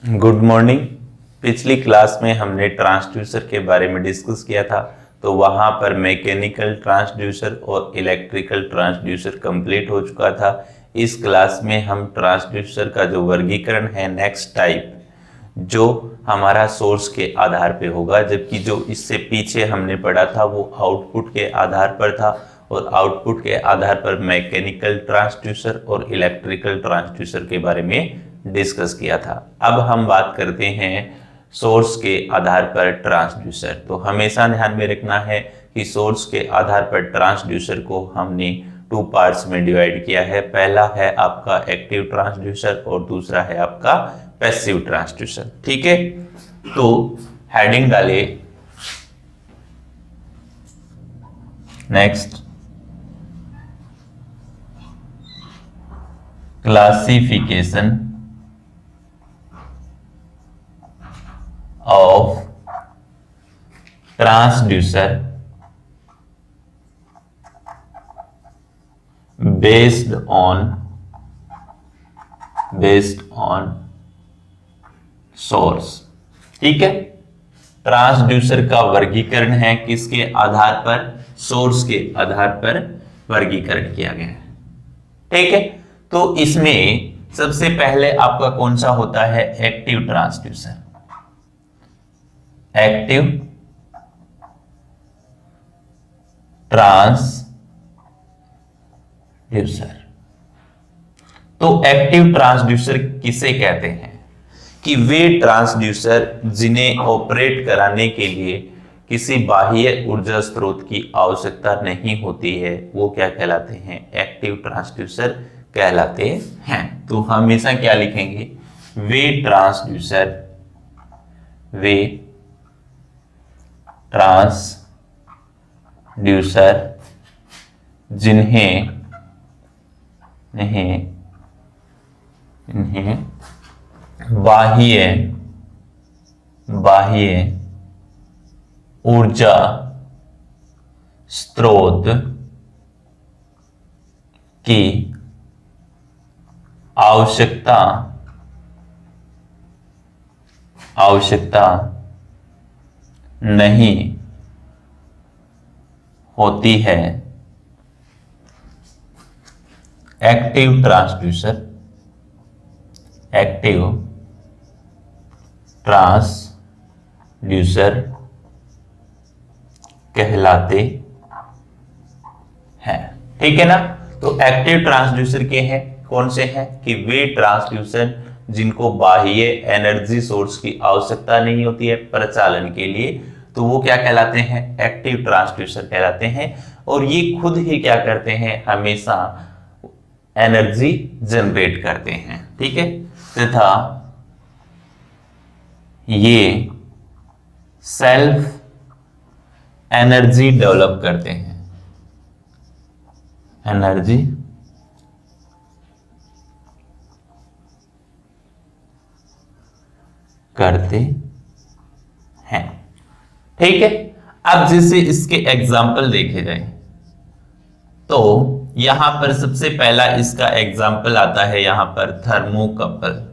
Good morning. पिछली class में हमने ट्रांसड्यूसर के बारे में डिस्कस किया था। तो वहां पर मैकेनिकल ट्रांसड्यूसर और इलेक्ट्रिकल ट्रांसड्यूसर कंप्लीट हो चुका था। इस क्लास में हम ट्रांसड्यूसर का जो वर्गीकरण है नेक्स्ट टाइप, जो हमारा सोर्स के आधार पे होगा, जबकि जो इससे पीछे हमने पढ़ा था वो आउटपुट के आधार पर था, और आउटपुट के आधार पर मैकेनिकल ट्रांसड्यूसर और इलेक्ट्रिकल ट्रांसड्यूसर के बारे में डिस्कस किया था। अब हम बात करते हैं सोर्स के आधार पर ट्रांसड्यूसर। तो हमेशा ध्यान में रखना है कि सोर्स के आधार पर ट्रांसड्यूसर को हमने टू पार्ट्स में डिवाइड किया है। पहला है आपका एक्टिव ट्रांसड्यूसर और दूसरा है आपका पैसिव ट्रांसड्यूसर। ठीक है, तो हेडिंग डालिए next, classification of transducer based on source। ठीक है, ट्रांसड्यूसर का वर्गीकरण है किसके आधार पर? सोर्स के आधार पर वर्गीकरण किया गया है। ठीक है, तो इसमें सबसे पहले आपका कौन सा होता है? Active transducer. Active transducer. तो एक्टिव ट्रांसड्यूसर किसे कहते हैं? कि वे ट्रांसड्यूसर जिन्हें ऑपरेट कराने के लिए किसी बाह्य ऊर्जा स्रोत की आवश्यकता नहीं होती है, वो क्या कहलाते हैं? एक्टिव ट्रांसड्यूसर कहलाते हैं। तो हमेशा क्या लिखेंगे? वे ट्रांसड्यूसर जिन्हें बाह्य ऊर्जा स्रोत की आवश्यकता नहीं होती है, एक्टिव ट्रांसड्यूसर कहलाते हैं। ठीक है ना? तो एक्टिव ट्रांसड्यूसर के हैं कौन से हैं? कि वे ट्रांसड्यूसर जिनको बाह्य एनर्जी सोर्स की आवश्यकता नहीं होती है प्रचालन के लिए, तो वो क्या कहलाते हैं? एक्टिव ट्रांसड्यूसर कहलाते हैं। और ये खुद ही क्या करते हैं? हमेशा एनर्जी जनरेट करते हैं। ठीक है, तथा ये सेल्फ एनर्जी डेवलप करते हैं। एनर्जी करते हैं। ठीक है, अब जैसे इसके एग्जाम्पल देखे जाए तो यहां पर सबसे पहला इसका एग्जाम्पल आता है यहां पर थर्मोकपल।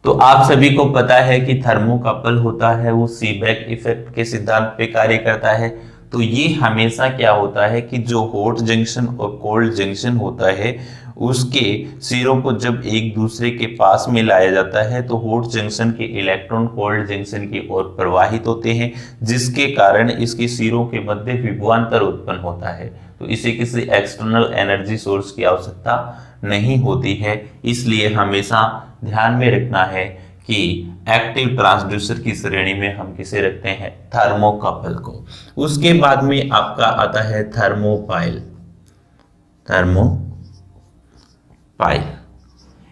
तो आप सभी को पता है कि थर्मोकपल होता है वो सीबेक इफेक्ट के सिद्धांत पे कार्य करता है। तो ये हमेशा क्या होता है कि जो हॉट जंक्शन और कोल्ड जंक्शन होता है उसके सिरों को जब एक दूसरे के पास में लाया जाता है तो हॉट जंक्शन के इलेक्ट्रॉन कोल्ड जंक्शन की ओर प्रवाहित होते हैं, जिसके कारण इसके सिरों के मध्य विभवांतर उत्पन्न होता है। तो इसे किसी एक्सटर्नल एनर्जी सोर्स की आवश्यकता नहीं होती है। इसलिए हमेशा ध्यान में रखना है कि एक्टिव ट्रांसड्यूसर की श्रेणी में हम किसे रखते हैं? थर्मोकपल को। उसके बाद में आपका आता है थर्मोपाइल।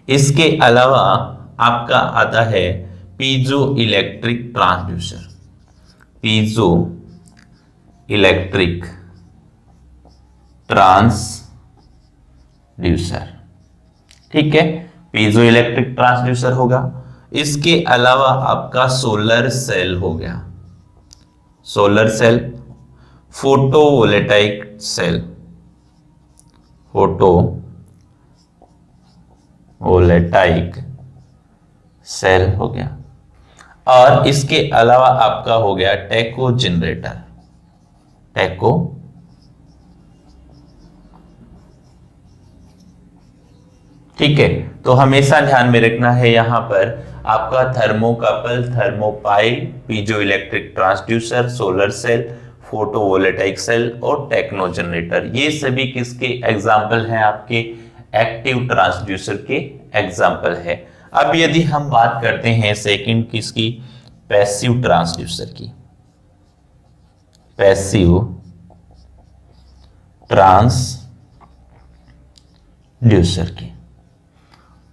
इसके अलावा आपका आता है पीजो इलेक्ट्रिक ट्रांसड्यूसर। ठीक है, पीजो इलेक्ट्रिक ट्रांसड्यूसर होगा। इसके अलावा आपका सोलर सेल हो गया, solar cell, photovoltaic cell, photovoltaic voltaic cell हो गया, और इसके अलावा आपका हो गया टेको जनरेटर, टेको ठीक है। तो हमेशा ध्यान में रखना है यहां पर आपका thermocouple, thermopile, piezo electric transducer, solar cell, photovoltaic cell और टेक्नो जनरेटर, ये सभी किसके एग्जाम्पल हैं? आपके एक्टिव ट्रांसड्यूसर के एग्जाम्पल है। अब यदि हम बात करते हैं सेकंड किसकी, पैसिव ट्रांसड्यूसर की, पैसिव ट्रांसड्यूसर की,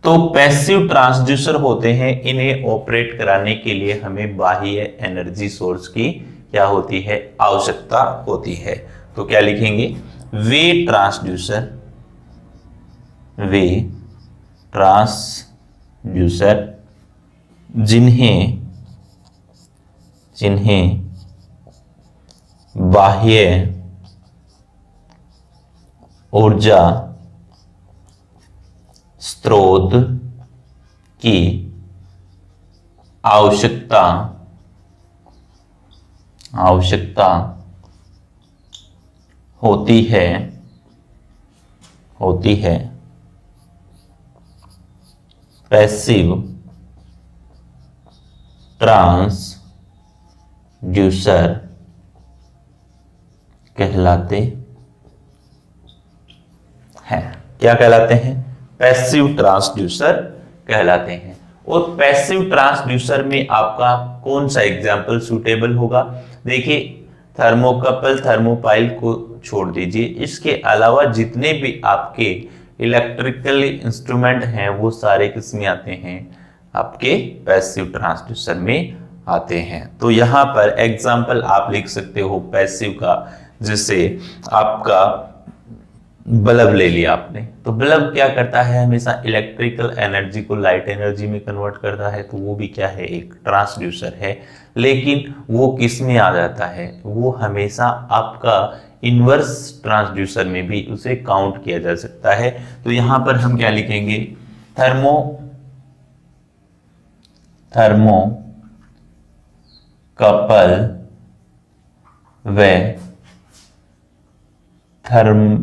तो पैसिव ट्रांसड्यूसर होते हैं, इन्हें ऑपरेट कराने के लिए हमें बाह्य एनर्जी सोर्स की क्या होती है? आवश्यकता होती है। तो क्या लिखेंगे? वे ट्रांसड्यूसर, वे ट्रांसड्यूसर जिन्हें बाह्य ऊर्जा स्रोत की आवश्यकता होती है पैसिव ट्रांसड्यूसर कहलाते हैं। क्या कहलाते हैं? पैसिव ट्रांसड्यूसर कहलाते हैं। और पैसिव ट्रांसड्यूसर में आपका कौन सा एग्जाम्पल सुटेबल होगा? देखिए, थर्मोकपल, थर्मोपाइल को छोड़ दीजिए, इसके अलावा जितने भी आपके इलेक्ट्रिकल इंस्ट्रूमेंट हैं वो सारे किसमें आते हैं? आपके पैसिव ट्रांसड्यूसर में आते हैं। तो यहां पर एग्जाम्पल आप लिख सकते हो पैसिव का, जैसे आपका बल्ब ले लिया आपने, तो बल्ब क्या करता है? हमेशा इलेक्ट्रिकल एनर्जी को लाइट एनर्जी में कन्वर्ट करता है, तो वो भी क्या है? एक ट्रांसड्यूसर है। लेकिन वो किस में आ जाता है? वो हमेशा आपका इनवर्स ट्रांसड्यूसर में भी उसे काउंट किया जा सकता है। तो यहां पर हम क्या लिखेंगे? थर्मोकपल व थर्मोपाइल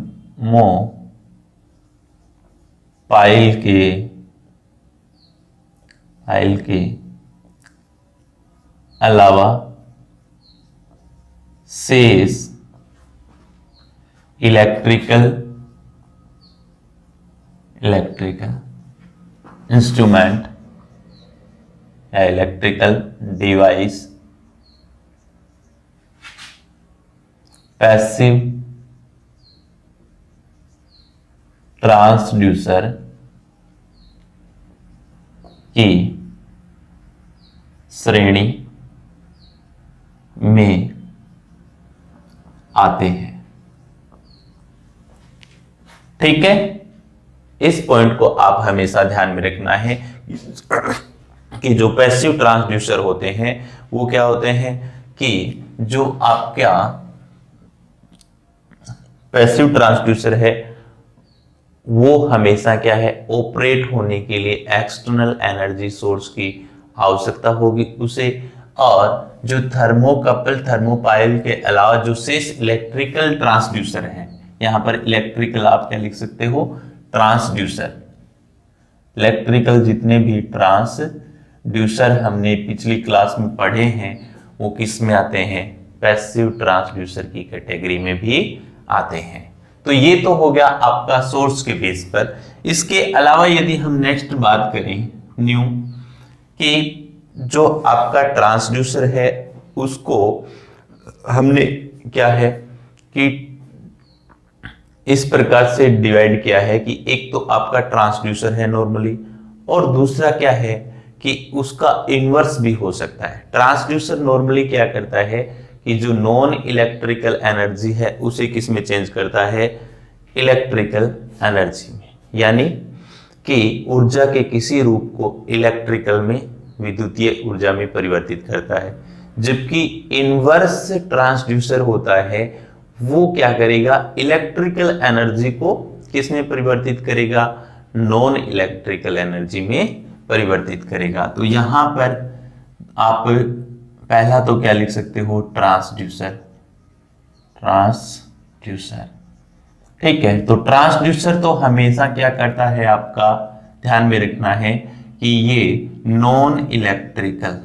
के अलावा शेष इलेक्ट्रिकल इंस्ट्रूमेंट या इलेक्ट्रिकल डिवाइस पैसिव ट्रांसड्यूसर की श्रेणी में आते हैं। ठीक है, इस पॉइंट को आप हमेशा ध्यान में रखना है कि जो पैसिव ट्रांसड्यूसर होते हैं वो क्या होते हैं कि जो आपका पैसिव ट्रांसड्यूसर है वो हमेशा क्या है? ऑपरेट होने के लिए एक्सटर्नल एनर्जी सोर्स की आवश्यकता होगी उसे। और जो थर्मोकपल, थर्मोपाइल के अलावा जो शेष इलेक्ट्रिकल ट्रांसड्यूसर हैं, यहां पर इलेक्ट्रिकल आप क्या लिख सकते हो? ट्रांसड्यूसर। इलेक्ट्रिकल जितने भी ट्रांसड्यूसर हमने पिछली क्लास में पढ़े हैं वो किस में आते हैं? पैसिव ट्रांसड्यूसर की कैटेगरी में भी आते हैं। तो ये तो हो गया आपका सोर्स के बेस पर। इसके अलावा यदि हम नेक्स्ट बात करें न्यू, कि जो आपका ट्रांसड्यूसर है उसको हमने क्या है कि इस प्रकार से डिवाइड किया है कि एक तो आपका ट्रांसड्यूसर है नॉर्मली, और दूसरा क्या है कि उसका इनवर्स भी हो सकता है। ट्रांसड्यूसर नॉर्मली क्या करता है कि जो नॉन इलेक्ट्रिकल एनर्जी है उसे किस में चेंज करता है? इलेक्ट्रिकल एनर्जी में, यानी कि ऊर्जा के किसी रूप को इलेक्ट्रिकल में, विद्युतीय ऊर्जा में परिवर्तित करता है। जबकि इनवर्स ट्रांसड्यूसर होता है वो क्या करेगा? इलेक्ट्रिकल एनर्जी को किस में परिवर्तित करेगा? नॉन इलेक्ट्रिकल एनर्जी में परिवर्तित करेगा। तो यहां पर आप पहला तो क्या लिख सकते हो, ट्रांसड्यूसर। ट्रांसड्यूसर, ठीक है। तो ट्रांसड्यूसर तो हमेशा क्या करता है, आपका ध्यान में रखना है कि ये नॉन इलेक्ट्रिकल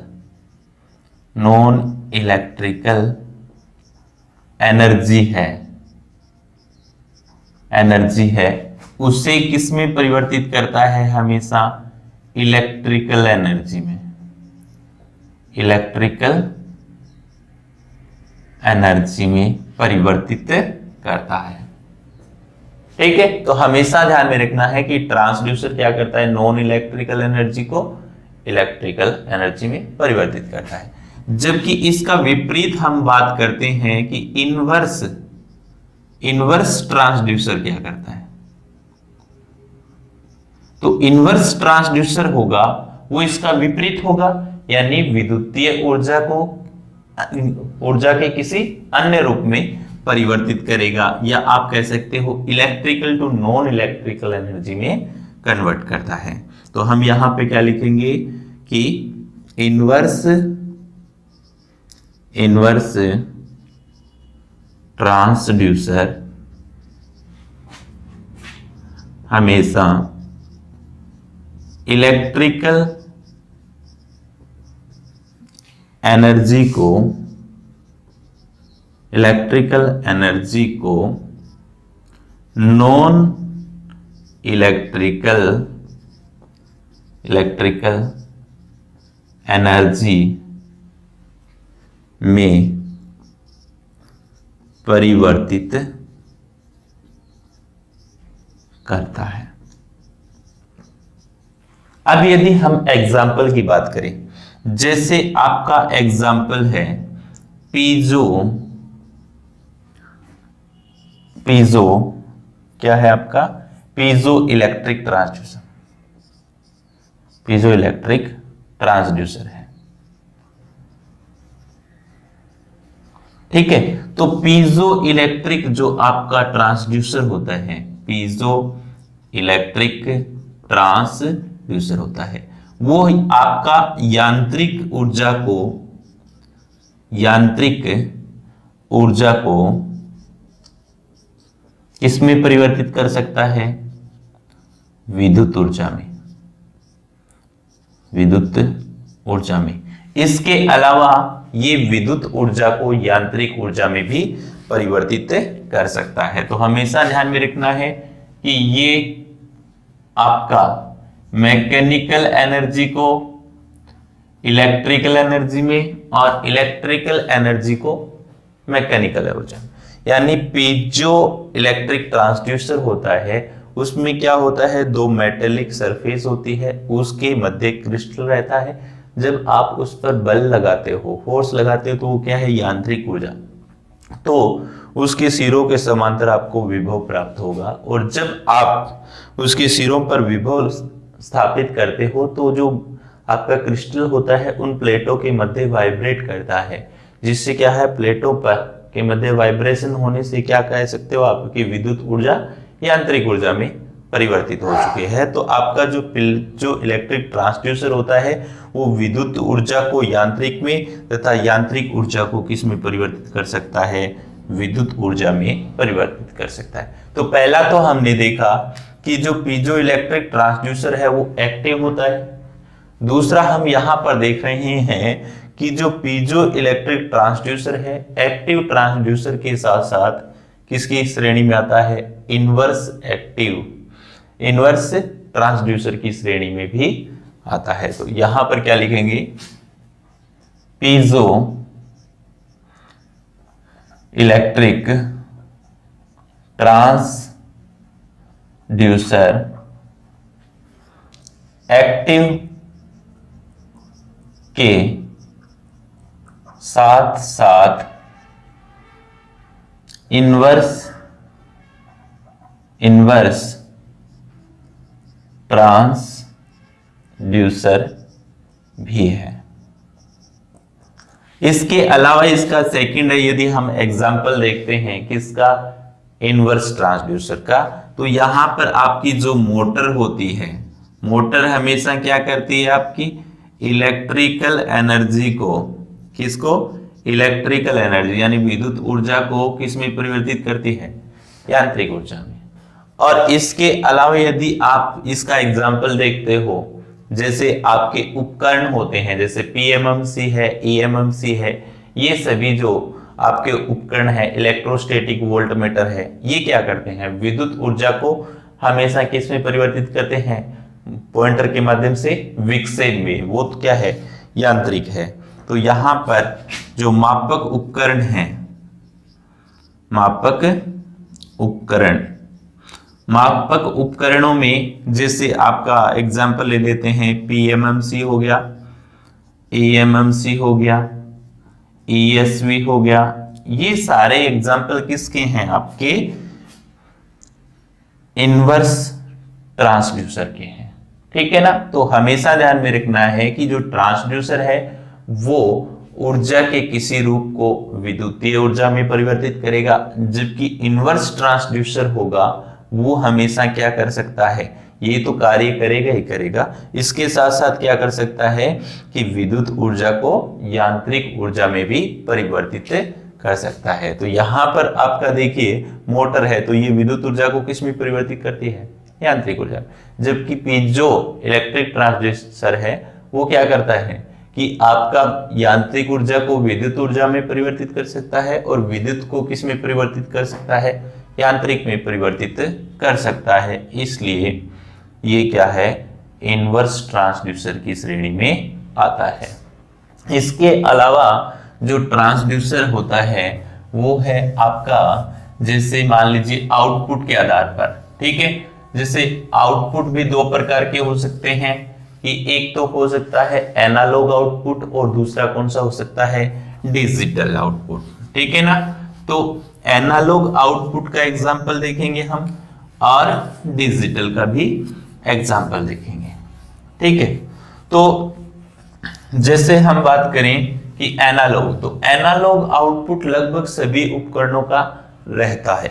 एनर्जी है, उसे किस में परिवर्तित करता है, हमेशा इलेक्ट्रिकल एनर्जी में, इलेक्ट्रिकल एनर्जी में परिवर्तित करता है, ठीक है। तो हमेशा ध्यान में रखना है कि ट्रांसड्यूसर क्या करता है, नॉन इलेक्ट्रिकल एनर्जी को इलेक्ट्रिकल एनर्जी में परिवर्तित करता है। जबकि इसका विपरीत हम बात करते हैं कि इनवर्स ट्रांसड्यूसर क्या करता है। तो इनवर्स ट्रांसड्यूसर होगा वो इसका विपरीत होगा, यानी विद्युतीय ऊर्जा के किसी अन्य रूप में परिवर्तित करेगा, या आप कह सकते हो electrical to non electrical energy में कन्वर्ट करता है। तो हम यहां पे क्या लिखेंगे कि इनवर्स ट्रांसड्यूसर हमेशा इलेक्ट्रिकल एनर्जी को नॉन इलेक्ट्रिकल एनर्जी में परिवर्तित करता है। अब यदि हम एग्जाम्पल की बात करें, जैसे आपका एग्जाम्पल है पीजो क्या है आपका, पीजो इलेक्ट्रिक ट्रांसड्यूसर है, ठीक है। तो पीजो इलेक्ट्रिक जो आपका ट्रांसड्यूसर होता है, पीजो इलेक्ट्रिक ट्रांसड्यूसर होता है, वो आपका यांत्रिक ऊर्जा को किसमें परिवर्तित कर सकता है, विद्युत ऊर्जा में। इसके अलावा ये विद्युत ऊर्जा को यांत्रिक ऊर्जा में भी परिवर्तित कर सकता है। तो हमेशा ध्यान में रखना है कि ये आपका मैकेनिकल एनर्जी को इलेक्ट्रिकल एनर्जी में और इलेक्ट्रिकल एनर्जी को मैकेनिकल ऊर्जा, यानी पीजो इलेक्ट्रिक ट्रांसड्यूसर होता है, उसमें क्या होता है, दो मेटेलिक सरफेस होती है, उसके मध्य क्रिस्टल रहता है। जब आप उस पर बल लगाते हो, फोर्स लगाते हो, तो वो क्या है, यांत्रिक ऊर्जा, तो उसके सिरों के समांतर आपको विभव प्राप्त होगा। और जब आप उसके सिरों पर विभव स्थापित करते हो तो जो आपका क्रिस्टल होता है उन प्लेटों के मध्य वाइब्रेट करता है, जिससे क्या है, प्लेटों पर के मध्य वाइब्रेशन होने से क्या कह सकते हो, आपकी विद्युत ऊर्जा यांत्रिक ऊर्जा में परिवर्तित हो चुकी है। तो आपका जो इलेक्ट्रिक ट्रांसड्यूसर होता है वो विद्युत ऊर्जा को यांत्रिक में तथा यांत्रिक ऊर्जा को किस में परिवर्तित कर सकता है, विद्युत ऊर्जा में परिवर्तित कर सकता है। तो पहला तो हमने देखा कि जो पीजो इलेक्ट्रिक ट्रांसड्यूसर है वो एक्टिव होता है। दूसरा हम यहाँ पर देख रहे हैं कि जो पीजो इलेक्ट्रिक ट्रांसड्यूसर है एक्टिव ट्रांसड्यूसर के साथ साथ किसकी श्रेणी में आता है, इनवर्स ट्रांसड्यूसर की श्रेणी में भी आता है। तो यहां पर क्या लिखेंगे, पीजो इलेक्ट्रिक ट्रांसड्यूसर एक्टिव के साथ साथ इनवर्स ट्रांसड्यूसर भी है। इसके अलावा इसका सेकंड है, यदि हम एग्जांपल देखते हैं किसका, इनवर्स ट्रांसड्यूसर का, तो यहाँ पर आपकी जो मोटर होती है, मोटर हमेशा क्या करती है, आपकी इलेक्ट्रिकल एनर्जी को, किसको, इलेक्ट्रिकल एनर्जी यानी विद्युत ऊर्जा को किस में परिवर्तित करती है, यांत्रिक ऊर्जा में। और इसके अलावा यदि आप इसका एग्जाम्पल देखते हो, जैसे आपके उपकरण होते हैं, जैसे पीएमएमसी है, ईएमएमसी है, ये सभी जो आपके उपकरण है, इलेक्ट्रोस्टैटिक वोल्टमीटर है, ये क्या करते हैं, विद्युत ऊर्जा को हमेशा किस में परिवर्तित करते हैं, पॉइंटर के माध्यम से विक्षेप में, वो तो क्या है, यांत्रिक है। तो यहां पर जो मापक उपकरण हैं, मापक उपकरणों में जैसे आपका एग्जांपल ले लेते हैं, पीएमएमसी हो गया, ईएमएमसी हो गया, ईएसवी हो गया, ये सारे एग्जांपल किसके हैं, आपके इनवर्स ट्रांसड्यूसर के हैं, ठीक है ना। तो हमेशा ध्यान में रखना है कि जो ट्रांसड्यूसर है वो ऊर्जा के किसी रूप को विद्युतीय ऊर्जा में परिवर्तित करेगा, जबकि इनवर्स ट्रांसड्यूसर होगा वो हमेशा क्या कर सकता है, ये तो कार्य करेगा ही करेगा, इसके साथ साथ क्या कर सकता है कि विद्युत ऊर्जा को यांत्रिक ऊर्जा में भी परिवर्तित कर सकता है। तो यहां पर आपका देखिए मोटर है, तो ये विद्युत ऊर्जा को किस में परिवर्तित करती है, यांत्रिक ऊर्जा, जबकि पीजो इलेक्ट्रिक ट्रांसड्यूसर है वो क्या करता है कि आपका यांत्रिक ऊर्जा को विद्युत ऊर्जा में परिवर्तित कर सकता है और विद्युत को किस में परिवर्तित कर सकता है, यांत्रिक में परिवर्तित कर सकता है। इसलिए ये क्या है, इनवर्स ट्रांसड्यूसर की श्रेणी में आता है। इसके अलावा जो ट्रांसड्यूसर होता है वो है आपका, जैसे मान लीजिए आउटपुट के आधार पर, ठीक है, जैसे आउटपुट भी दो प्रकार के हो सकते हैं कि एक तो हो सकता है एनालॉग आउटपुट और दूसरा कौन सा हो सकता है, डिजिटल आउटपुट, ठीक है ना। तो एनालॉग आउटपुट का एग्जांपल देखेंगे हम और डिजिटल का भी एग्जांपल देखेंगे, ठीक है। तो जैसे हम बात करें कि एनालॉग, तो एनालॉग आउटपुट लगभग सभी उपकरणों का रहता है,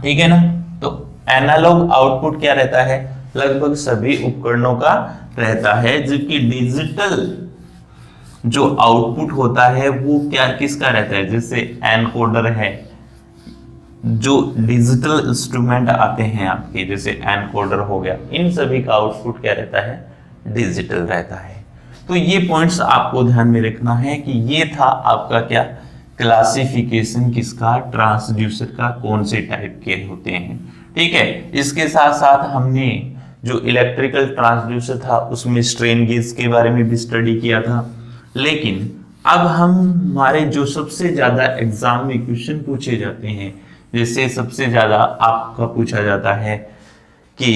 ठीक है ना। तो एनालॉग आउटपुट क्या रहता है, लगभग सभी उपकरणों का रहता है, जबकि डिजिटल जो आउटपुट होता है वो क्या किसका रहता है, जैसे एनकोडर है, जो डिजिटल इंस्ट्रूमेंट आते हैं आपके, जैसे एनकोडर हो गया, इन सभी का आउटपुट क्या रहता है, डिजिटल रहता है। तो ये पॉइंट्स आपको ध्यान में रखना है कि ये था आपका क्या क्लासिफिकेशन किसका, ट्रांसड्यूसर का, कौन से टाइप के होते हैं, ठीक है। इसके साथ साथ हमने जो इलेक्ट्रिकल ट्रांसड्यूसर था उसमें स्ट्रेन गेज के बारे में भी स्टडी किया था। लेकिन अब हम हमारे जो सबसे ज्यादा एग्जाम में क्वेश्चन पूछे जाते हैं, जैसे सबसे ज्यादा आपका पूछा जाता है कि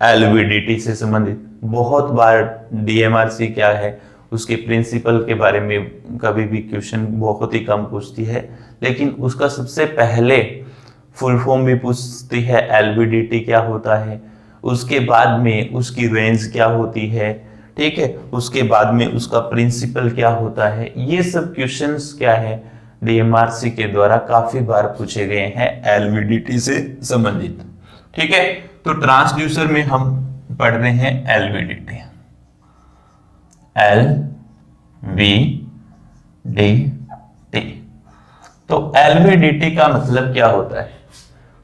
एलवीडीटी से संबंधित, बहुत बार डीएमआरसी क्या है उसके प्रिंसिपल के बारे में कभी भी क्वेश्चन बहुत ही कम पूछती है, लेकिन उसका सबसे पहले फुल फॉर्म भी पूछती है, एलवीडीटी क्या होता है, उसके बाद में उसकी रेंज क्या होती है, ठीक है, उसके बाद में उसका प्रिंसिपल क्या होता है। ये सब क्वेश्चंस क्या है, डीएमआरसी के द्वारा काफी बार पूछे गए हैं एलवीडीटी से संबंधित, ठीक है। तो ट्रांसड्यूसर में हम पढ़ रहे हैं एलवीडीटी, एलवीडीटी। तो एलवीडीटी का मतलब क्या होता है,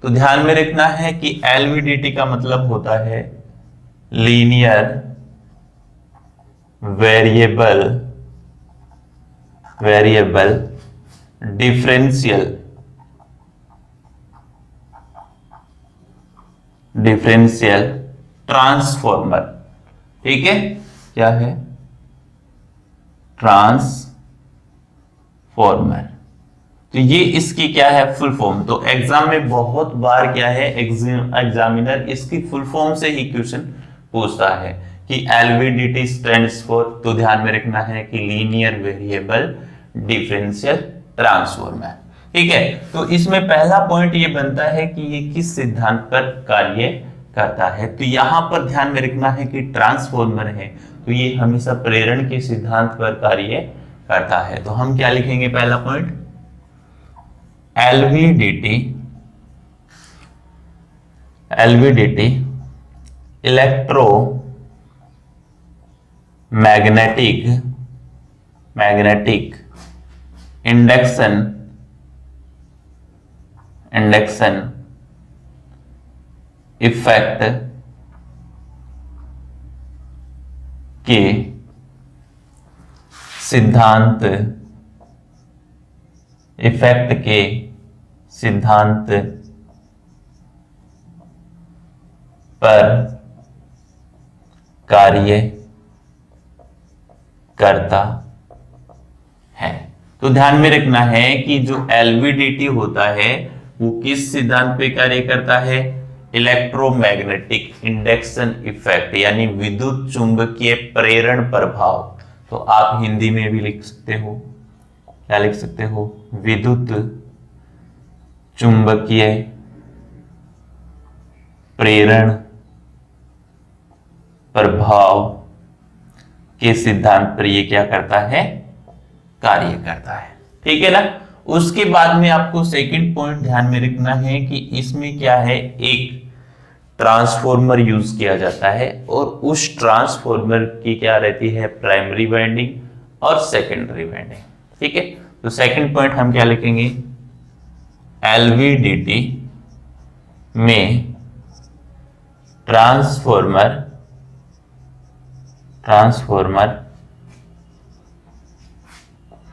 तो ध्यान में रखना है कि एलवीडीटी का मतलब होता है लीनियर वेरिएबल डिफरेंशियल ट्रांसफॉर्मर, ठीक है, क्या है, ट्रांसफॉर्मर। तो ये इसकी क्या है, फुल फॉर्म। तो एग्जाम में बहुत बार क्या है, एग्जामिनर इसकी फुल फॉर्म से ही क्वेश्चन पूछता है कि एलवीडीटी स्टैंड्स फॉर, तो ध्यान में रखना है कि लीनियर वेरिएबल डिफरेंशियल ट्रांसफॉर्मर, ठीक है। तो इसमें पहला पॉइंट ये बनता है कि ये किस सिद्धांत पर कार्य करता है, तो यहां पर ध्यान में रखना है कि ट्रांसफॉर्मर है तो ये हमेशा प्रेरण के सिद्धांत पर कार्य करता है। तो हम क्या लिखेंगे, पहला point LVDT electro magnetic induction effect के सिद्धांत पर कार्य करता है। तो ध्यान में रखना है कि जो एलवीडीटी होता है वो किस सिद्धांत पे कार्य करता है? इलेक्ट्रोमैग्नेटिक इंडक्शन इफेक्ट, यानी विद्युत चुंबकीय प्रेरण प्रभाव। तो आप हिंदी में भी लिख सकते हो, क्या लिख सकते हो? विद्युत चुंबकीय प्रेरण प्रभाव के सिद्धांत पर ये क्या करता है? कार्य करता है। ठीक है ना। उसके बाद में आपको सेकंड पॉइंट ध्यान में रखना है कि इसमें क्या है, एक ट्रांसफॉर्मर यूज किया जाता है और उस ट्रांसफॉर्मर की क्या रहती है? प्राइमरी वाइंडिंग और सेकेंडरी वाइंडिंग। ठीक है। तो सेकंड पॉइंट हम क्या लिखेंगे? एलवीडीटी में ट्रांसफॉर्मर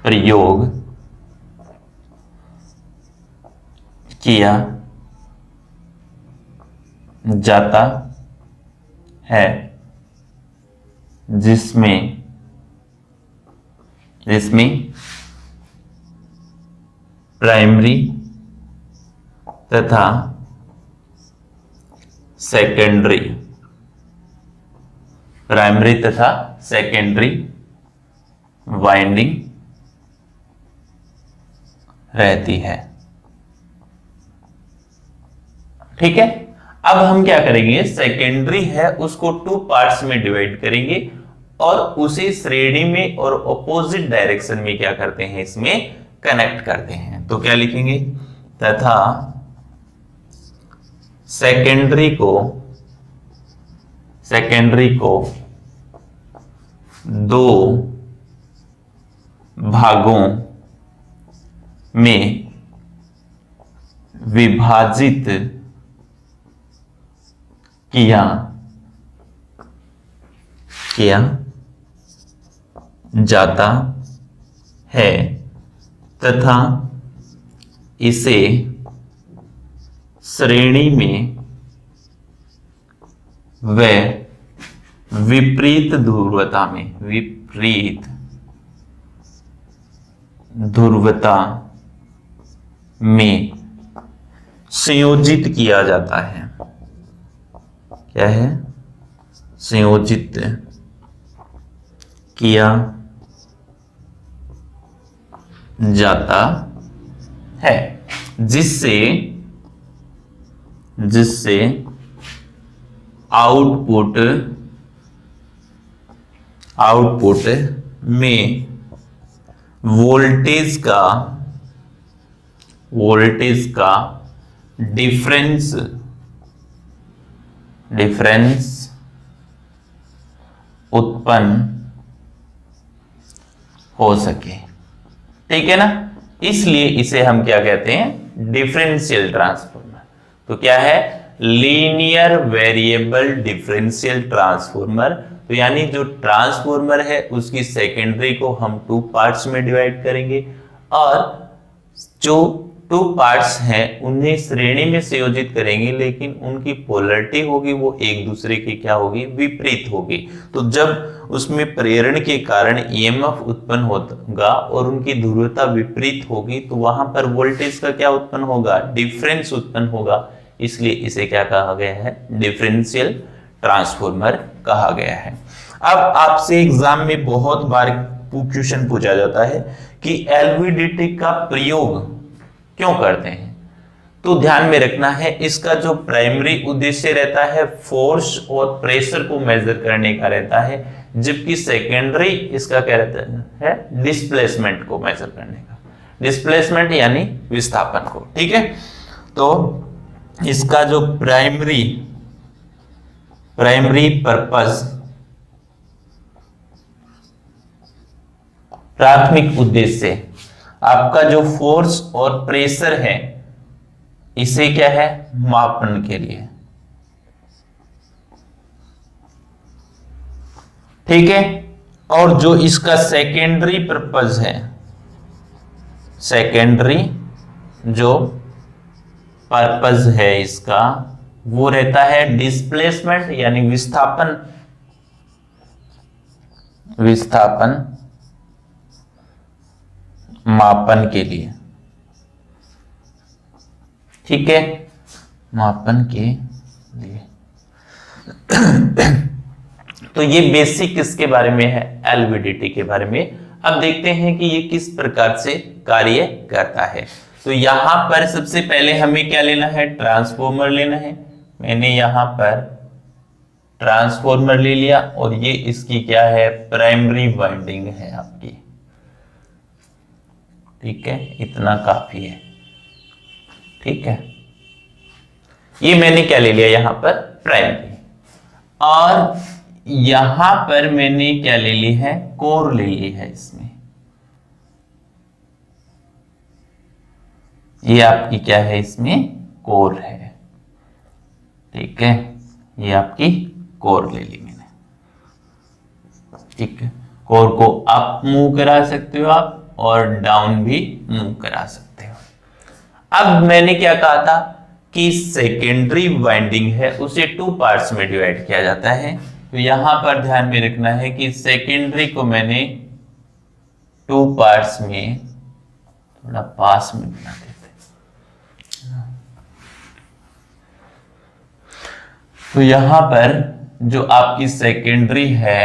प्रयोग किया जाता है जिसमें प्राइमरी तथा सेकेंडरी वाइंडिंग रहती है। ठीक है। अब हम क्या करेंगे? सेकेंडरी है उसको टू पार्ट्स में डिवाइड करेंगे और उसे श्रेणी में और ऑपोजिट डायरेक्शन में क्या करते हैं? इसमें कनेक्ट करते हैं। तो क्या लिखेंगे? तथा सेकेंडरी को दो भागों में विभाजित किया जाता है तथा इसे श्रेणी में व विपरीत ध्रुवता में संयोजित किया जाता है। क्या है? संयोजित किया जाता है, जिससे आउटपुट में वोल्टेज का डिफरेंस उत्पन्न हो सके। ठीक है ना। इसलिए इसे हम क्या कहते हैं? Differential transformer. तो क्या है? Linear variable differential transformer. तो यानी जो ट्रांसफॉर्मर है उसकी सेकेंडरी को हम टू पार्ट्स में डिवाइड करेंगे और जो टू पार्ट्स हैं उन्हें श्रेणी में संयोजित करेंगे, लेकिन उनकी पोलैरिटी होगी वो एक दूसरे की क्या होगी? विपरीत होगी। तो जब उसमें प्रेरण के कारण ईएमएफ उत्पन्न होगा और उनकी ध्रुवता विपरीत होगी तो वहां पर वोल्टेज का क्या उत्पन्न होगा? डिफरेंस उत्पन्न होगा। इसलिए इसे क्या कहा गया है? डिफरेंशियल ट्रांसफॉर्मर कहा गया है। अब आपसे एग्जाम में बहुत बार क्वेश्चन पूछा जाता है कि एलवीडीटी का प्रयोग क्यों करते हैं? तो ध्यान में रखना है, इसका जो प्राइमरी उद्देश्य रहता है फोर्स और प्रेशर को मेजर करने का रहता है, जबकि सेकेंडरी इसका क्या रहता है? डिस्प्लेसमेंट को मेजर करने का। डिस्प्लेसमेंट यानी विस्थापन को। ठीक है, तो इसका जो प्राइमरी पर्पस, प्राथमिक उद्देश्य आपका जो फोर्स और प्रेशर है इसे क्या है, मापन के लिए। ठीक है, और जो इसका सेकेंडरी पर्पस है, सेकेंडरी जो पर्पस है इसका वो रहता है डिस्प्लेसमेंट यानी विस्थापन मापन के लिए। ठीक है, मापन के लिए। तो ये बेसिक किसके बारे में है, एलवीडीटी के बारे में। अब देखते हैं कि ये किस प्रकार से कार्य करता है। तो यहां पर सबसे पहले हमें क्या लेना है, ट्रांसफॉर्मर लेना है। मैंने यहां पर ट्रांसफॉर्मर ले लिया और ये इसकी क्या है, प्राइमरी वाइंडिंग है आपकी। ठीक है, इतना काफी है। ठीक है, ये मैंने क्या ले लिया यहां पर, प्राइमरी। और यहां पर मैंने क्या ले ली है, कोर ले ली है इसमें। ये आपकी क्या है, इसमें कोर है। ठीक है, ये आपकी कोर ले ली मैंने। ठीक है, कोर को अप मूव करा सकते हो आप और डाउन भी मूव करा सकते हो। अब मैंने क्या कहा था कि सेकेंडरी वाइंडिंग है उसे 2 पार्ट्स में डिवाइड किया जाता है। तो यहां पर ध्यान में रखना है कि सेकेंडरी को मैंने 2 पार्ट्स में, थोड़ा पास में बना देते, तो यहां पर जो आपकी सेकेंडरी है,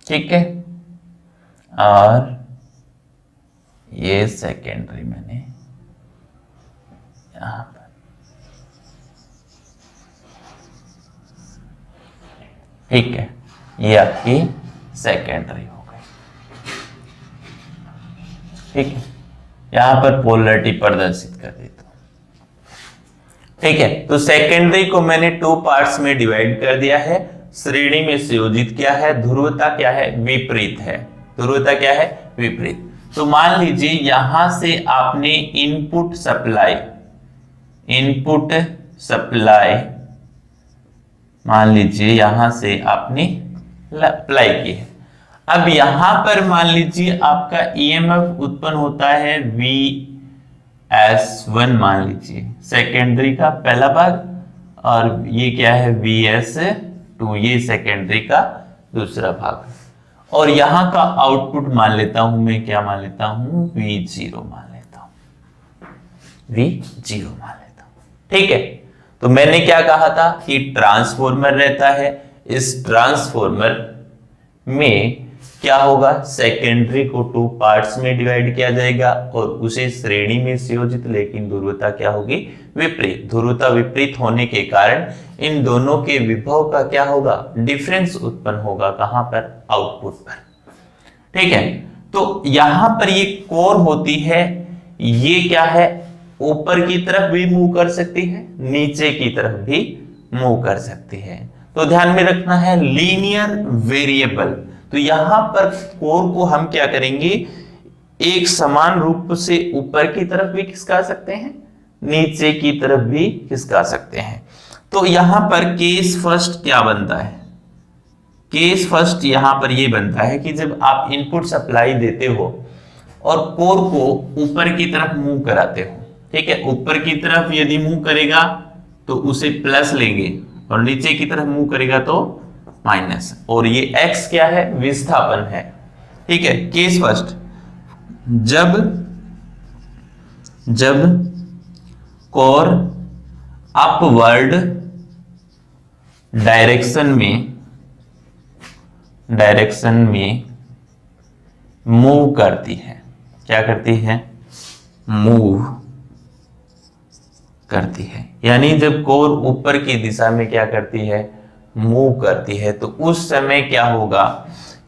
ठीक है, और ये सेकेंडरी मैंने यहां पर, ठीक है, ये आपकी सेकेंडरी हो गई। ठीक है, यहां पर पोलैरिटी प्रदर्शित कर देता हूं। ठीक है, तो सेकेंडरी को मैंने 2 पार्ट्स में डिवाइड कर दिया है, श्रेणी में संयोजित किया है, ध्रुवता क्या है, विपरीत है। ध्रुवता क्या है, विपरीत। तो मान लीजिए यहां से आपने इनपुट सप्लाई मान लीजिए यहां से आपने अप्लाई की है। अब यहां पर मान लीजिए आपका ईएमएफ उत्पन्न होता है VS1 मान लीजिए, सेकेंडरी का पहला भाग, और ये क्या है VS2, ये सेकेंडरी का दूसरा भाग। और यहां का आउटपुट मान लेता हूं मैं, क्या मान लेता हूं, V0 मान लेता हूं, V0 मान लेता हूं। ठीक है, तो मैंने क्या कहा था कि ट्रांसफॉर्मर रहता है, इस ट्रांसफॉर्मर में क्या होगा, सेकेंडरी को 2 पार्ट्स में डिवाइड किया जाएगा और उसे श्रेणी में संयोजित, लेकिन ध्रुवता क्या होगी, विपरीत। ध्रुवता विपरीत होने के कारण इन दोनों के विभव का क्या होगा, डिफरेंस उत्पन्न होगा, कहां पर, आउटपुट पर। ठीक है, तो यहां पर ये कोर होती है, ये क्या है, ऊपर की तरफ भी मूव कर सकती है, नीचे की तरफ भी मूव कर सकती है। तो ध्यान में रखना है लीनियर वेरिएबल। तो यहां पर कोर को हम क्या करेंगे, एक समान रूप से ऊपर की तरफ भी खिसका सकते हैं, नीचे की तरफ भी खिसका सकते हैं। तो यहां पर केस फर्स्ट क्या बनता है, केस फर्स्ट यहां पर यह बनता है कि जब आप इनपुट सप्लाई देते हो और कोर को ऊपर की तरफ मूव कराते हो, ठीक है, ऊपर की तरफ यदि मूव करेगा तो उसे प्लस लेंगे और नीचे की तरफ मूव करेगा तो माइनस, और ये x क्या है, विस्थापन है। ठीक है, केस फर्स्ट, जब कोर अपवर्ड डायरेक्शन में मूव करती है, क्या करती है, मूव करती है, यानी जब कोर ऊपर की दिशा में क्या करती है, मूव करती है, तो उस समय क्या होगा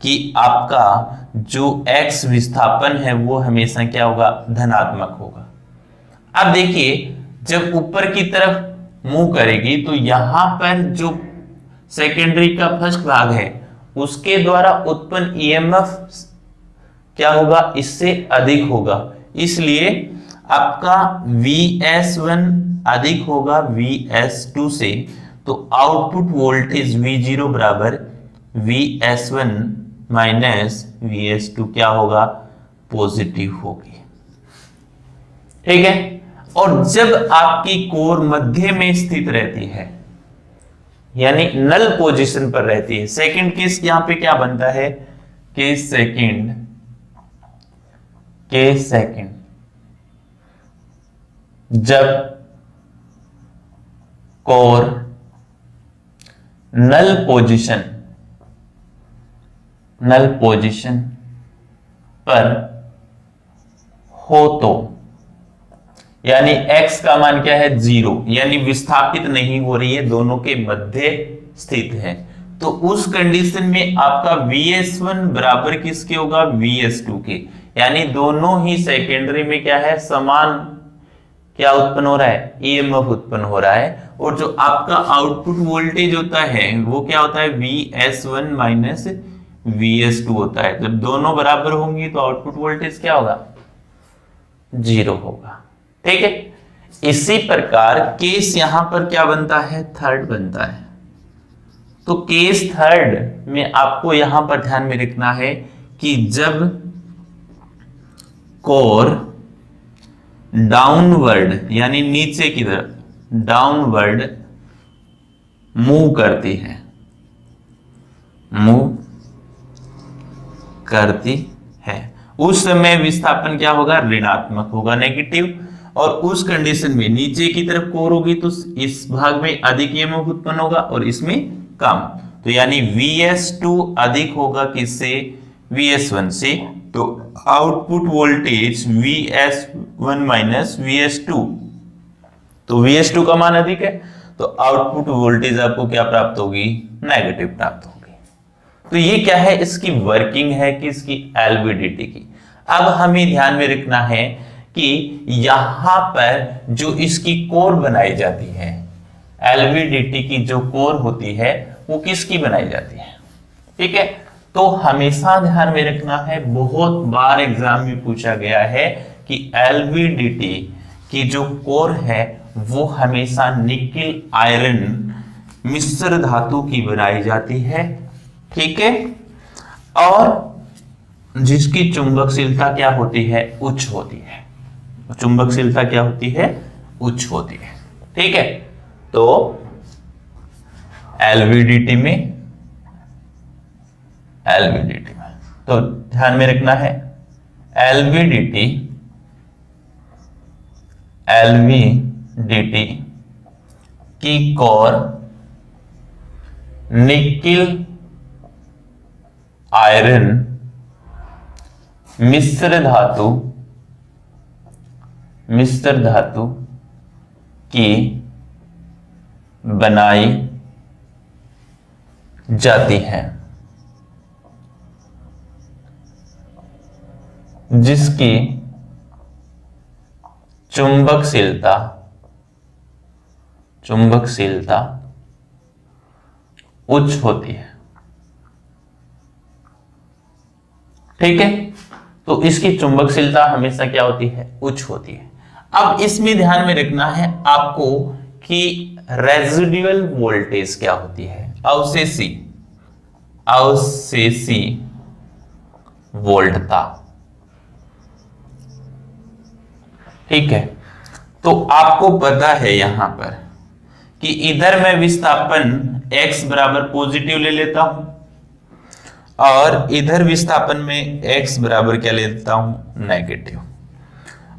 कि आपका जो x विस्थापन है वो हमेशा क्या होगा, धनात्मक होगा। अब देखिए जब ऊपर की तरफ मूव करेगी तो यहां पर जो सेकेंडरी का फर्स्ट भाग है उसके द्वारा उत्पन्न ईएमएफ क्या होगा, इससे अधिक होगा, इसलिए आपका Vs1 अधिक होगा Vs2 से, तो आउटपुट वोल्टेज V0 बराबर Vs1 माइनस Vs2 क्या होगा, पॉजिटिव होगी। ठीक है। और जब आपकी कोर मध्य में स्थित रहती है यानी नल पोजीशन पर रहती है, सेकंड केस यहां पे क्या बनता है, केस सेकंड जब कोर नल पोजीशन पर हो तो यानी x का मान क्या है, 0, यानी विस्थापित नहीं हो रही है, दोनों के मध्य स्थित है, तो उस कंडीशन में आपका Vs1 बराबर किसके होगा, Vs2 के, यानी दोनों ही सेकेंडरी में क्या है, समान क्या उत्पन्न हो रहा है, ईएमएफ उत्पन्न हो रहा है, और जो आपका आउटपुट वोल्टेज होता है वो क्या होता है, Vs1 माइनस Vs2 होता है। जब दोनों बराबर होंगी तो आउटपुट वोल्टेज क्या होगा, 0 होगा। ठीक है। इसी प्रकार केस यहां पर क्या बनता है, थर्ड बनता है। तो केस थर्ड में आपको यहां पर ध्यान में रखना है कि जब कोर डाउनवर्ड यानी नीचे की तरफ डाउनवर्ड मूव करती है, उस समय विस्थापन क्या होगा, ऋणात्मक होगा, नेगेटिव। और उस कंडीशन में नीचे की तरफ कोर होगी तो इस भाग में अधिक ईएमएफ उत्पन्न होगा और इसमें कम, तो यानी Vs2 अधिक होगा किससे, Vs1 से, तो output voltage Vs1 minus Vs2, तो Vs2 का मान अधिक है तो आउटपुट वोल्टेज आपको क्या प्राप्त होगी, नेगेटिव प्राप्त होगी। तो ये क्या है, इसकी वर्किंग है कि इसकी एलवीडीटी की। अब हमें ध्यान में रखना है कि यहां पर जो इसकी कोर बनाई जाती है, एलवीडीटी की जो कोर होती है वो किसकी बनाई जाती है, ठीक है। तो हमेशा ध्यान में रखना है, बहुत बार एग्जाम में पूछा गया है कि एलवीडीटी की जो कोर है वो हमेशा निकेल आयरन मिश्र धातु की बनाई जाती है, ठीक है, और जिसकी चुंबकशीलता क्या होती है, उच्च होती है। चुंबकशीलता क्या होती है, उच्च होती है, ठीक है। तो एलवीडीटी में तो ध्यान में रखना है, एलवीडीटी की कोर निकेल आयरन मिश्र धातु की बनाई जाती है, जिसकी चुंबकशीलता उच्च होती है, ठीक है। तो इसकी चुंबकशीलता हमेशा क्या होती है, उच्च होती है। अब इसमें ध्यान में रखना है आपको कि रेजिडुअल वोल्टेज क्या होती है, अवशेषी वोल्टता, ठीक है। तो आपको पता है यहां पर कि इधर मैं विस्थापन x बराबर पॉजिटिव ले लेता हूं और इधर विस्थापन में x बराबर क्या ले लेता हूं, नेगेटिव,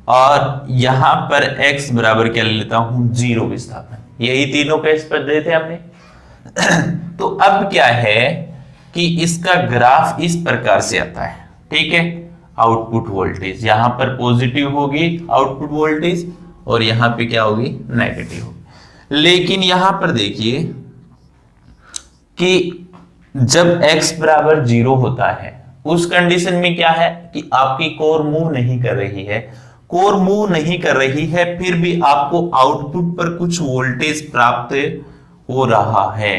और यहां पर x बराबर क्या ले लेता हूं, 0 विस्थापन। यही तीनों केस पर दिए थे हमने। तो अब क्या है कि इसका ग्राफ इस प्रकार से आता है, ठीक है। आउटपुट वोल्टेज यहां पर पॉजिटिव होगी आउटपुट वोल्टेज और यहां पे क्या होगी, नेगेटिव होगी। लेकिन यहां पर देखिए कि जब x बराबर 0 होता है उस कंडीशन में क्या है कि आपकी कोर मूव नहीं कर रही है, कोर मूव नहीं कर रही है, फिर भी आपको आउटपुट पर कुछ वोल्टेज प्राप्त हो रहा है,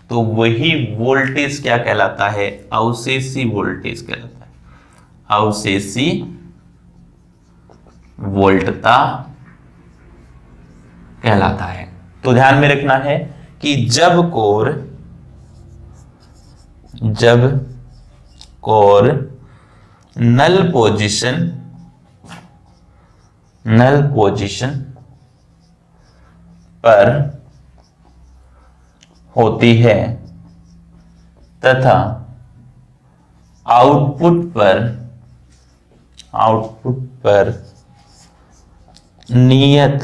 तो वही वोल्टेज क्या कहलाता है? अवशेषी वोल्टेज कहलाता है। अवशेषी वोल्टता कहलाता है। तो ध्यान में रखना है कि जब कोर नल पोजीशन पर होती है तथा आउटपुट पर नियत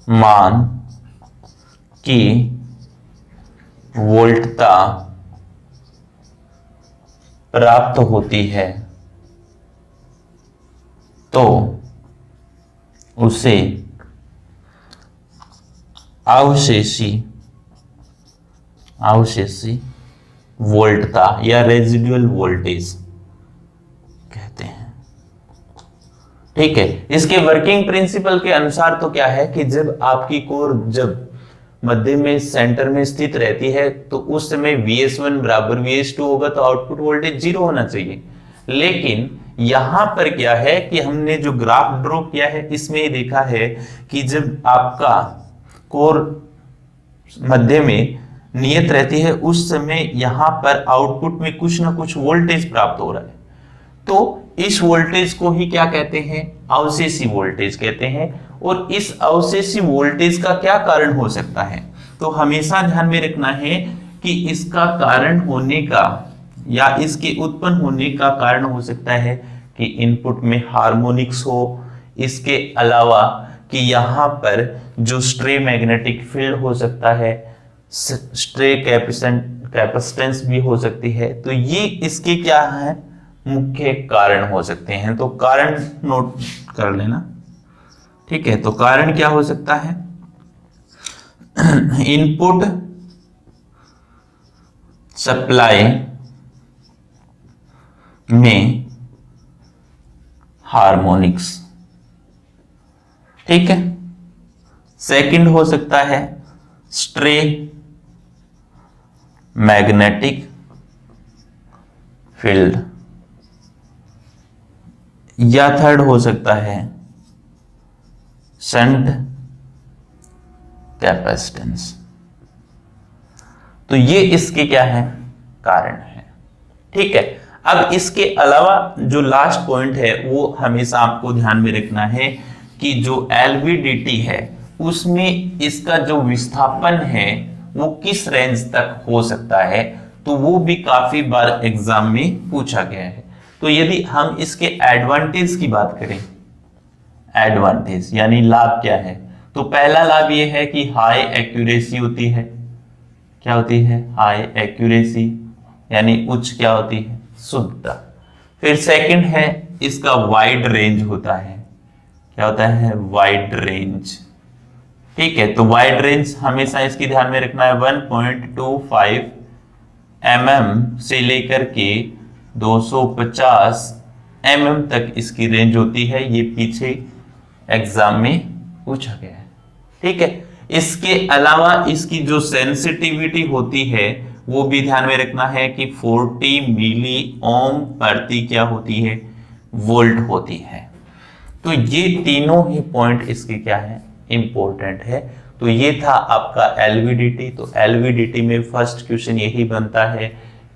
मान की वोल्टता प्राप्त होती है, तो उसे अवशेषी वोल्टता या रेजिडुअल वोल्टेज कहते हैं। ठीक है, इसके वर्किंग प्रिंसिपल के अनुसार तो क्या है कि जब आपकी कोर जब मध्य में सेंटर में स्थित रहती है तो उस समय VS1 बराबर VS2 होगा, तो आउटपुट वोल्टेज 0 होना चाहिए। लेकिन यहां पर क्या है कि हमने जो ग्राफ ड्रॉ किया है इसमें देखा है कि जब आपका कोर मध्य में नियत रहती है उस समय यहां पर आउटपुट में कुछ ना कुछ वोल्टेज प्राप्त हो रहा है, तो इस वोल्टेज को ही क्या कहते हैं? अवशेषी वोल्टेज कहते हैं। और इस अवशेषी वोल्टेज का क्या कारण हो सकता है? तो हमेशा ध्यान में रखना है कि इसका कारण होने का या इसके उत्पन्न होने का कारण हो सकता है कि इनपुट में हार्मोनिक्स हो, इसके अलावा कि यहां पर जो स्ट्रे मैग्नेटिक फील्ड हो सकता है, स्ट्रे कैपेसिटेंस भी हो सकती है, तो ये इसके क्या है? मुख्य कारण हो सकते हैं। तो कारण नोट कर लेना। ठीक है, तो कारण क्या हो सकता है? इनपुट सप्लाई में हार्मोनिक्स, ठीक है। सेकंड हो सकता है स्ट्रे मैग्नेटिक फील्ड, या थर्ड हो सकता है शंट कैपेसिटेंस। तो ये इसके क्या है? कारण है। ठीक है, अब इसके अलावा जो लास्ट पॉइंट है वो हमेशा आपको ध्यान में रखना है कि जो LVDT है उसमें इसका जो विस्थापन है वो किस रेंज तक हो सकता है, तो वो भी काफी बार एग्जाम में पूछा गया है। तो यदि हम इसके एडवांटेज की बात करें, एडवांटेज यानी लाभ क्या है, तो पहला लाभ ये है कि हाई एक्यूरेसी होती है। क्या होती है? हाई एक्यूरेसी, यानी उच्च क्या होती है? शुद्धता। फिर सेकंड है इसका वाइड रेंज होता है। क्या होता है? Wide range. ठीक है, तो वाइड रेंज हमेशा इसकी ध्यान में रखना है। 1.25 mm से लेकर के 250 mm तक इसकी रेंज होती है। ये पीछे एग्जाम में पूछा गया है। ठीक है, इसके अलावा इसकी जो सेंसिटिविटी होती है वो भी ध्यान में रखना है कि 40 मिली ओम प्रति क्या होती है? वोल्ट होती है। तो ये तीनों ही पॉइंट इसके क्या है? इंपॉर्टेंट है। तो ये था आपका LVDT। तो LVDT में फर्स्ट क्वेश्चन यही बनता है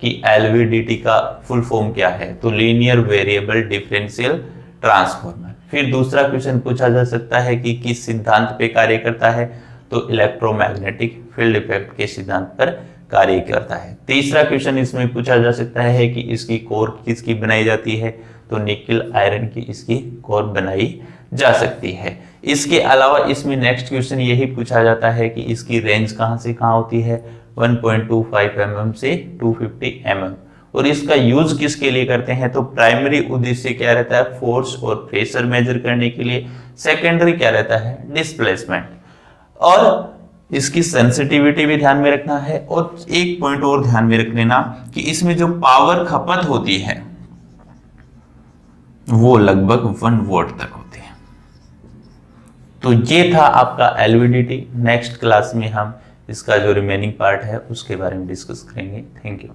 कि LVDT का फुल फॉर्म क्या है, तो लीनियर वेरिएबल डिफरेंशियल ट्रांसफॉर्मर। फिर दूसरा क्वेश्चन पूछा जा सकता है कि किस सिद्धांत पे कार्य करता है, तो इलेक्ट्रोमैग्नेटिक फील्ड इफेक्ट के सिद्धांत पर कार्य करता है। तीसरा क्वेश्चन इसमें पूछा जा सकता है कि इसकी कोर किसकी बनाई जाती है, तो निकेल आयरन की इसकी कोर बनाई जा सकती है। इसके अलावा इसमें नेक्स्ट क्वेश्चन यही पूछा जाता है कि इसकी रेंज कहां से कहां होती है? 1.25 mm से 250 mm। और इसका यूज किसके लिए करते हैं, तो प्राइमरी उद्देश्य क्या रहता है? फोर्स और प्रेशर मेजर करने के लिए। सेकेंडरी क्या रहता है? डिस्प्लेसमेंट। और इसकी सेंसिटिविटी भी ध्यान में रखना है, और एक पॉइंट और ध्यान में रख लेना कि इसमें जो पावर खपत होती है वो लगभग 1 वॉट तक होती है। तो ये था आपका एलवीडीटी। नेक्स्ट क्लास में हम इसका जो रिमेनिंग पार्ट है उसके बारे में डिस्कस करेंगे। Thank you.